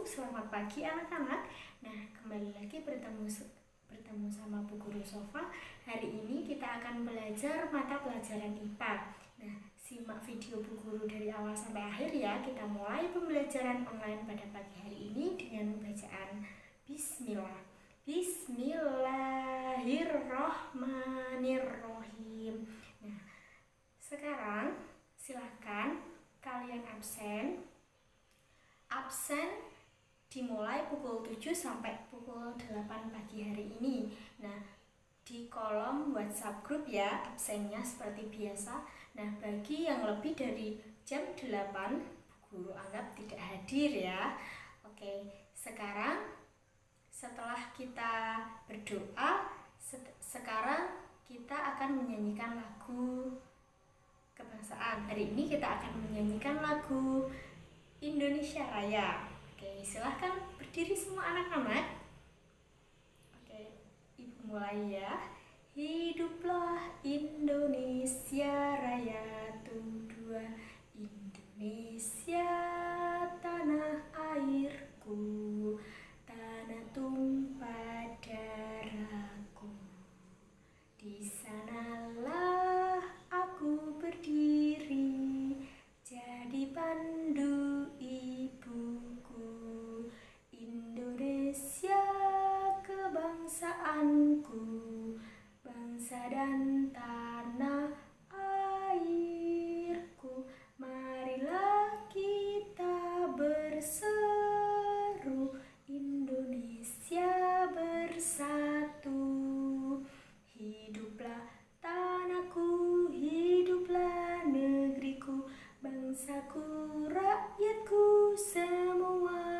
selamat pagi anak-anak. Nah, kembali lagi bertemu sama Bu Guru Sofa. Hari ini kita akan belajar mata pelajaran IPA. Nah, simak video Bu Guru dari awal sampai akhir ya. Kita mulai pembelajaran online pada pagi hari ini dengan bacaan Bismillah. Bismillahirrohmanirrohim. Nah, sekarang silakan kalian absen dimulai pukul 7 sampai pukul 8 pagi hari ini. Nah, di kolom WhatsApp grup ya, absennya seperti biasa. Nah, bagi yang lebih dari jam 8, guru anggap tidak hadir ya. Oke, sekarang setelah kita berdoa, sekarang kita akan menyanyikan lagu kebangsaan. Hari ini kita akan menyanyikan lagu Indonesia Raya. Oke, silahkan berdiri semua anak-anak. Oke, Ibu mulai ya. Hiduplah Indonesia Raya Tuduh, Indonesia tanah airku, tanah tumpah darahku. Di sanalah aku berdiri, jadi pandu ibuku. Indonesia kebangsaanku, bangsa dan tanah airku. Marilah kita berseru, Indonesia bersatu. Hiduplah tanahku, hiduplah negeriku, bangsaku, rakyatku semuanya.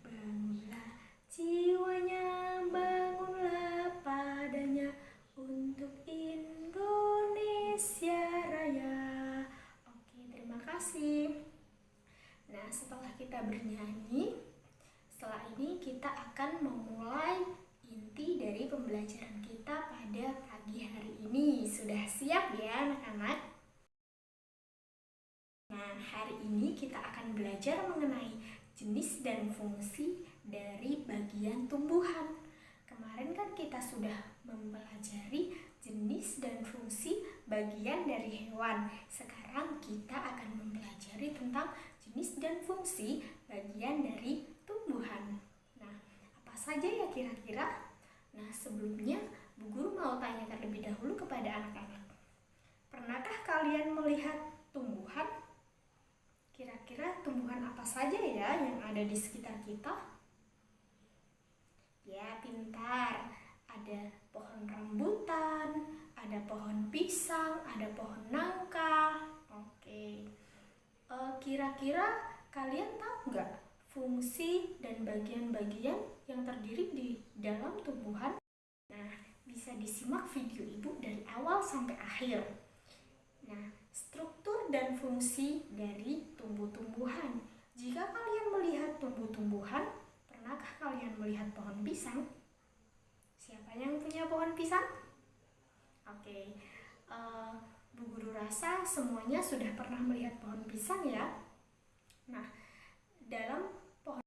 Bangunlah jiwanya, bangunlah padanya untuk Indonesia Raya. Oke, terima kasih. Nah, setelah kita bernyanyi, setelah ini kita akan memulai inti dari pembelajaran kita pada pagi hari ini. Sudah siap ya anak-anak? Nah, hari ini kita akan belajar mengenai jenis dan fungsi dari bagian tumbuhan. Kemarin kan kita sudah mempelajari jenis dan fungsi bagian dari hewan. Sekarang kita akan mempelajari tentang jenis dan fungsi bagian dari tumbuhan. Nah, apa saja ya kira-kira? Nah, sebelumnya Bu Guru mau tanyakan lebih dahulu kepada anak-anak. Pernahkah kalian melihat tumbuhan? Kira-kira tumbuhan apa saja ya yang ada di sekitar kita? Ya, pintar. Ada pohon rambutan, ada pohon pisang, ada pohon nangka. Oke. Kira-kira kalian tahu nggak fungsi dan bagian-bagian yang terdiri di dalam tumbuhan? Nah, bisa disimak video Ibu dari awal sampai akhir. Nah, struktur dan fungsi dari tumbuh-tumbuhan. Jika kalian melihat tumbuh-tumbuhan, pernahkah kalian melihat pohon pisang? Siapa yang punya pohon pisang? Oke, Bu Guru rasa semuanya sudah pernah melihat pohon pisang ya. Nah, dalam pohon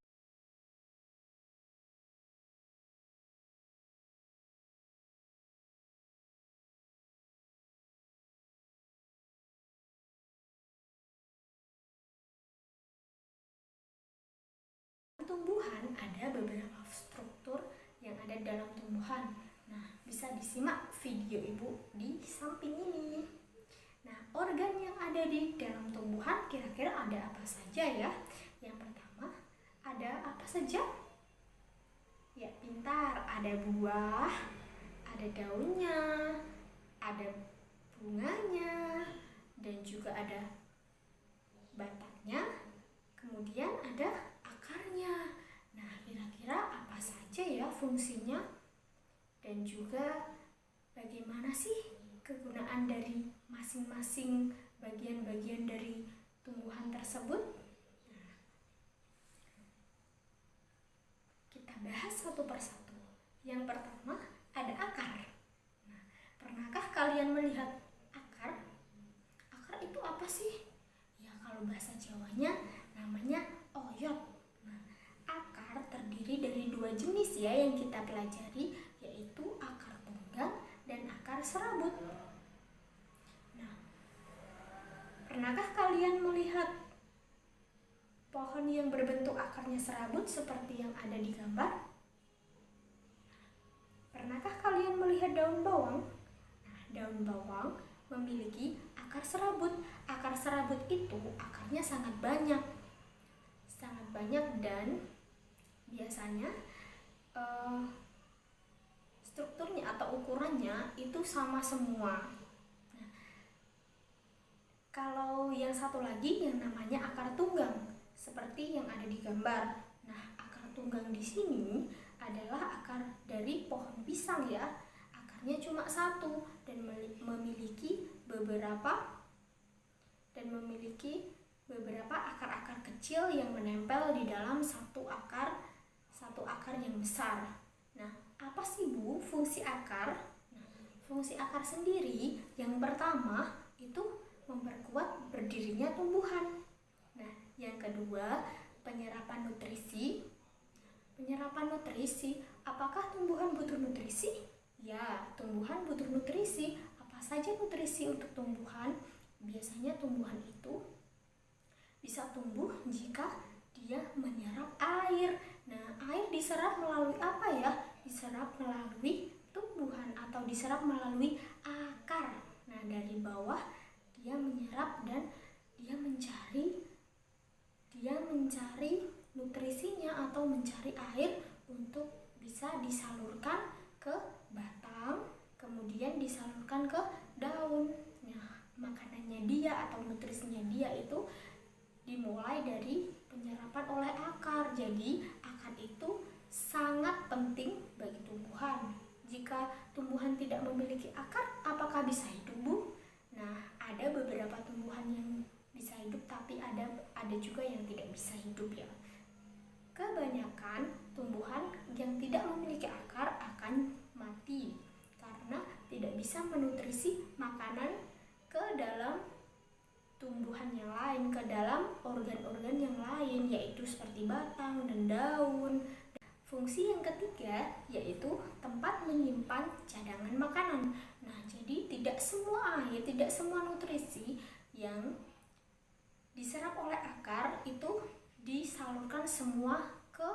tumbuhan ada beberapa struktur yang ada dalam tumbuhan. Nah, bisa disimak video Ibu di samping ini. Nah, organ yang ada di dalam tumbuhan kira-kira ada apa saja ya? Yang pertama, ada apa saja? Ya, pintar. Ada buah, ada daunnya, ada bunganya, dan juga ada batangnya, kemudian ada akarnya. Nah, kira-kira apa saja ya fungsinya? Dan juga bagaimana sih kegunaan dari masing-masing bagian-bagian dari tumbuhan tersebut? Nah, kita bahas satu persatu. Yang pertama, ada akar. Nah, pernahkah kalian melihat akar? Akar itu apa sih? Ya, kalau bahasa Jawanya namanya oyot. ya yang kita pelajari, yaitu akar tunggang dan akar serabut. Nah, pernahkah kalian melihat pohon yang berbentuk akarnya serabut seperti yang ada di gambar? Pernahkah kalian melihat daun bawang? Nah, daun bawang memiliki akar serabut. Akar serabut itu akarnya sangat banyak dan biasanya strukturnya atau ukurannya itu sama semua. Nah, kalau yang satu lagi yang namanya akar tunggang, seperti yang ada di gambar. Nah, akar tunggang di sini adalah akar dari pohon pisang ya. Akarnya cuma satu dan memiliki beberapa akar-akar kecil yang menempel di dalam satu akar yang besar. Nah, apa sih Bu fungsi akar? Nah, fungsi akar sendiri yang pertama itu memperkuat berdirinya tumbuhan. Nah, yang kedua, penyerapan nutrisi. Apakah tumbuhan butuh nutrisi? Ya, tumbuhan butuh nutrisi. Apa saja nutrisi untuk tumbuhan? Biasanya tumbuhan itu bisa tumbuh jika dia menyerap air. Nah, air diserap melalui apa ya? Diserap melalui tumbuhan atau diserap melalui akar. Nah, dari bawah dia menyerap dan dia mencari nutrisinya atau mencari air untuk bisa disalurkan ke batang, kemudian disalurkan ke daun. Nah, makanannya dia atau nutrisinya dia itu dimulai dari penyerapan oleh akar. Jadi, akar itu sangat penting bagi tumbuhan. Jika tumbuhan tidak memiliki akar, apakah bisa hidup, Bu? Nah, ada beberapa tumbuhan yang bisa hidup, tapi ada juga yang tidak bisa hidup ya. Kebanyakan tumbuhan yang tidak memiliki akar akan mati karena tidak bisa menutrisi makanan ke dalam tumbuhan yang lain, ke dalam organ-organ yang lain, yaitu seperti batang dan daun. Fungsi yang ketiga yaitu tempat menyimpan cadangan makanan. Nah, jadi tidak semua air, tidak semua nutrisi yang diserap oleh akar itu disalurkan semua ke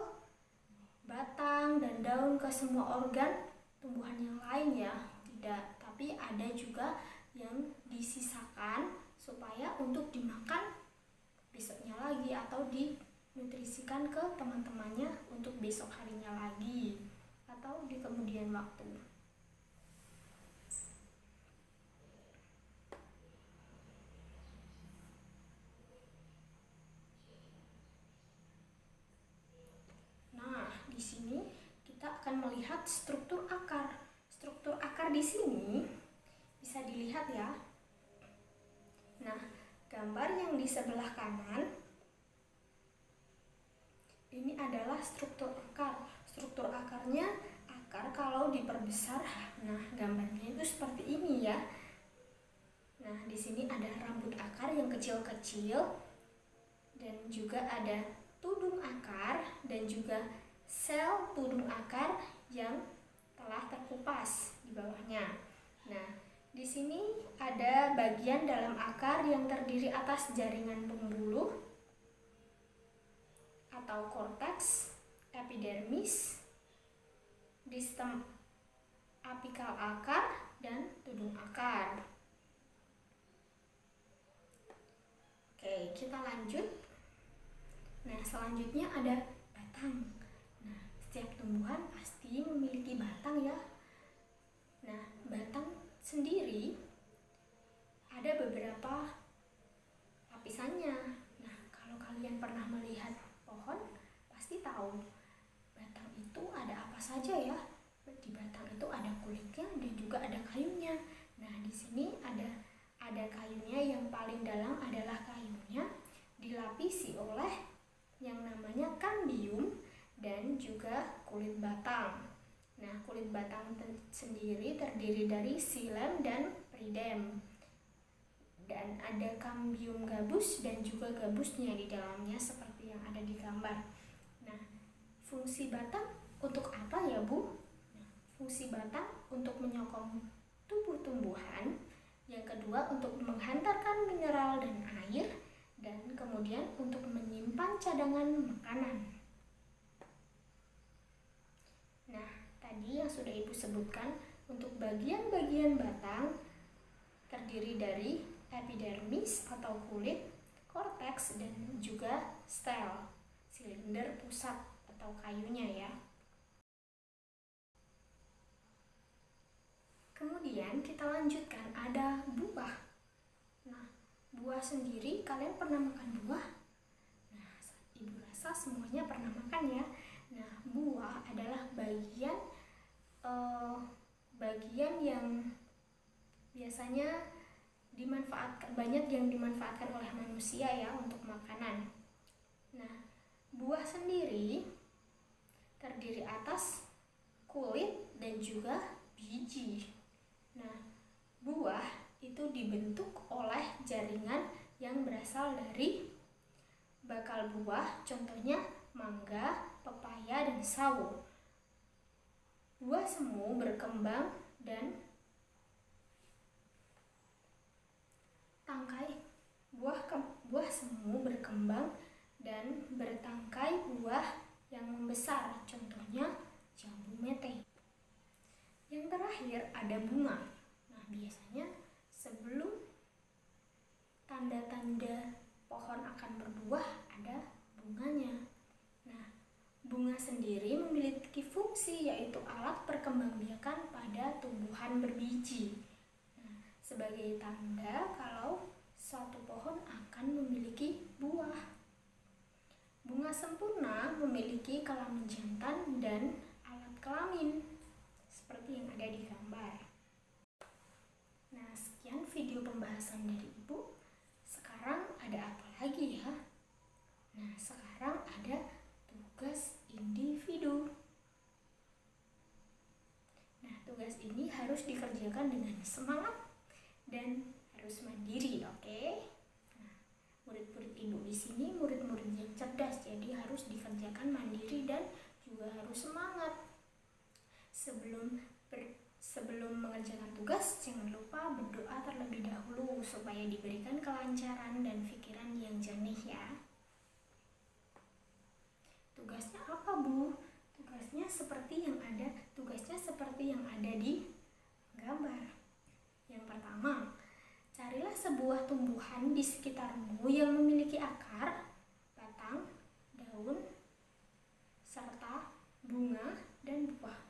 batang dan daun, ke semua organ tumbuhan yang lain ya. Tidak, tapi ada juga yang disisakan supaya untuk dimakan besoknya lagi atau dinutrisikan ke teman-temannya untuk besok harinya lagi atau di kemudian waktu. Nah, di sini kita akan melihat struktur akar. Struktur akar di sini bisa dilihat ya. Nah, gambar yang di sebelah kanan ini adalah struktur akar. Struktur akarnya, akar kalau diperbesar, nah gambarnya itu seperti ini ya. Nah, di sini ada rambut akar yang kecil-kecil dan juga ada tudung akar dan juga sel tudung akar yang telah terkupas di bawahnya. Nah, di sini ada bagian dalam akar yang terdiri atas jaringan pembuluh atau korteks, epidermis, sistem apikal akar, dan tudung akar. Oke, kita lanjut. Nah, selanjutnya ada batang. Nah, setiap tumbuhan pasti memiliki batang ya. Nah, batang sendiri ada beberapa lapisannya. Nah, kalau kalian pernah melihat pohon, pasti tahu batang itu ada apa saja ya. Di batang itu ada kulitnya dan juga ada kayunya. Nah, di sini ada kayunya, yang paling dalam adalah kayunya dilapisi oleh yang namanya kambium dan juga kulit batang. Nah, kulit batang sendiri terdiri dari xilem dan peridem. Dan ada kambium gabus dan juga gabusnya di dalamnya seperti yang ada di gambar. Nah, fungsi batang untuk apa ya Bu? Fungsi batang untuk menyokong tubuh tumbuhan, yang kedua untuk menghantarkan mineral dan air, dan kemudian untuk menyimpan cadangan makanan. Nah, tadi yang sudah Ibu sebutkan, untuk bagian-bagian batang terdiri dari epidermis atau kulit, korteks, dan juga stel, silinder pusat atau kayunya ya. Kemudian kita lanjutkan, ada buah. Nah, buah sendiri, kalian pernah makan buah? Nah, Ibu rasa semuanya pernah makan ya. Nah, buah adalah bagian yang biasanya banyak yang dimanfaatkan oleh manusia ya untuk makanan. Nah, buah sendiri terdiri atas kulit dan juga biji. Nah, buah itu dibentuk oleh jaringan yang berasal dari bakal buah, contohnya mangga, pepaya, dan sawo. Buah semu berkembang dan buah semu berkembang dan bertangkai buah yang membesar, contohnya jambu mete. Yang terakhir ada bunga. Nah, biasanya sebelum tanda-tanda pohon akan berbuah ada bunganya. Nah, bunga sendiri memiliki fungsi yaitu alat perkembangbiakan pada tumbuhan berbiji. Nah, sebagai tanda kalau suatu pohon akan memiliki buah. Bunga sempurna memiliki kelamin jantan dan alat kelamin, seperti yang ada di gambar. Nah, sekian video pembahasan dari Ibu. Sekarang ada apa lagi ya? Nah, sekarang ada tugas individu. Nah, tugas ini harus dikerjakan dengan semangat dan harus mandiri, oke? Nah, murid-murid Ibu di sini murid-murid yang cerdas, jadi harus dikerjakan mandiri dan juga harus semangat. Sebelum mengerjakan tugas, jangan lupa berdoa terlebih dahulu supaya diberikan kelancaran dan pikiran yang jernih ya. Tugasnya apa, Bu? Tugasnya seperti yang ada di gambar. Yang pertama, carilah sebuah tumbuhan di sekitarmu yang memiliki akar, batang, daun, serta bunga dan buah.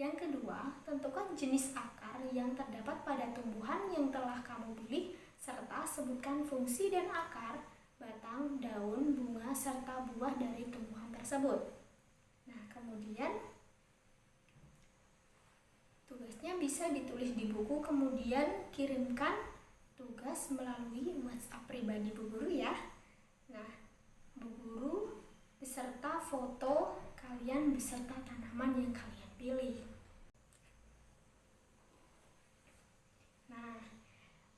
Yang kedua, tentukan jenis akar yang terdapat pada tumbuhan yang telah kamu pilih, serta sebutkan fungsi dan akar, batang, daun, bunga, serta buah dari tumbuhan tersebut. Nah, kemudian tugasnya bisa ditulis di buku, kemudian kirimkan tugas melalui WhatsApp pribadi Bu Guru ya. Nah, Bu Guru beserta foto kalian beserta tanaman yang kalian pilih. Nah,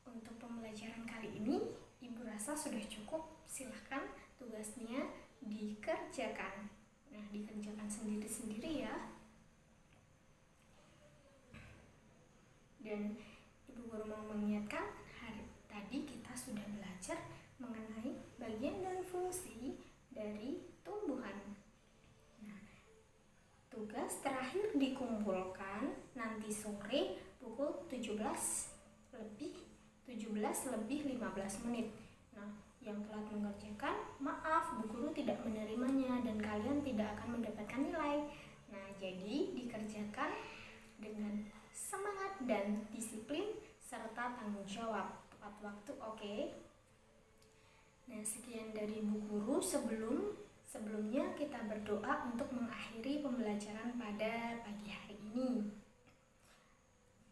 untuk pembelajaran kali ini Ibu rasa sudah cukup. Silahkan tugasnya dikerjakan. Nah, dikerjakan sendiri-sendiri ya. Dan Ibu Guru mau mengingatkan, tadi kita sudah belajar mengenai bagian dan fungsi dari tumbuhan. Nah, tugas terakhir dikumpulkan nanti sore pukul 17 lebih 15 menit. Nah, yang telat mengerjakan, maaf, Bu Guru tidak menerimanya dan kalian tidak akan mendapatkan nilai. Nah, jadi dikerjakan dengan semangat dan disiplin serta tanggung jawab, tepat waktu, oke? Nah, sekian dari Bu Guru. Sebelumnya kita berdoa untuk mengakhiri pembelajaran pada pagi hari ini.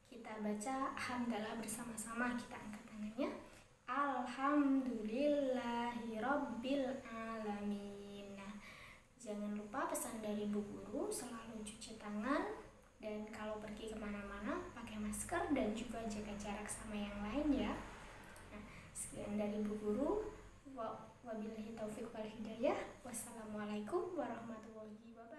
Kita baca hamdalah bersama-sama, kita angkat tangannya. Alhamdulillahirabbil alamin. Nah, jangan lupa pesan dari Bu Guru, selalu cuci tangan, dan kalau pergi kemana-mana pakai masker dan juga jaga jarak sama yang lain ya. Nah, sekian dari Bu Guru. Wabillahi taufiq wal hidayah. Wassalamualaikum warahmatullahi wabarakatuh.